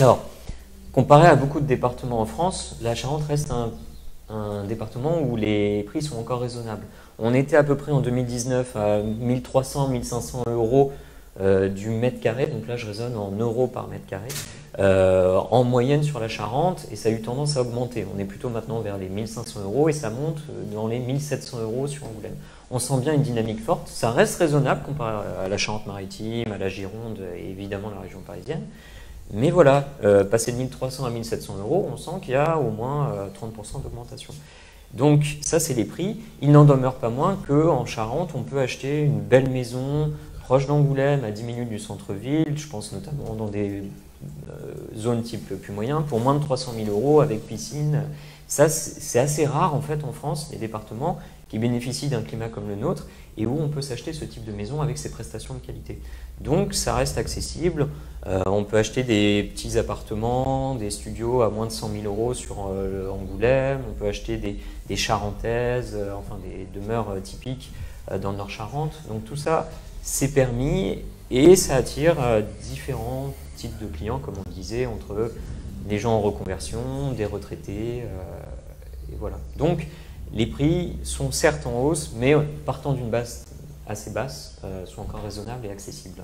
Alors, comparé à beaucoup de départements en France, la Charente reste un département où les prix sont encore raisonnables. On était à peu près en 2019 à 1300-1500 euros du mètre carré, donc là je raisonne en euros par mètre carré, en moyenne sur la Charente, et ça a eu tendance à augmenter. On est plutôt maintenant vers les 1500 euros et ça monte dans les 1700 euros sur Angoulême. On sent bien une dynamique forte, ça reste raisonnable comparé à la Charente-Maritime, à la Gironde et évidemment la région parisienne. Mais voilà, passer de 1300 à 1700 euros, on sent qu'il y a au moins 30% d'augmentation. Donc ça, c'est les prix. Il n'en demeure pas moins qu'en Charente, on peut acheter une belle maison proche d'Angoulême, à 10 minutes du centre-ville. Je pense notamment dans des zones type plus moyen, pour moins de 300 000 euros avec piscine. Ça, c'est assez rare en fait en France, les départements qui bénéficient d'un climat comme le nôtre et où on peut s'acheter ce type de maison avec ses prestations de qualité. Donc ça reste accessible. On peut acheter des petits appartements, des studios à moins de 100 000 euros sur Angoulême. On peut acheter des charentaises, enfin des demeures typiques dans le Nord-Charente. Donc tout ça, c'est permis et ça attire différents types de clients, comme on le disait, entre des gens en reconversion, des retraités, et voilà. Donc les prix sont certes en hausse, mais partant d'une base assez basse, sont encore raisonnables et accessibles.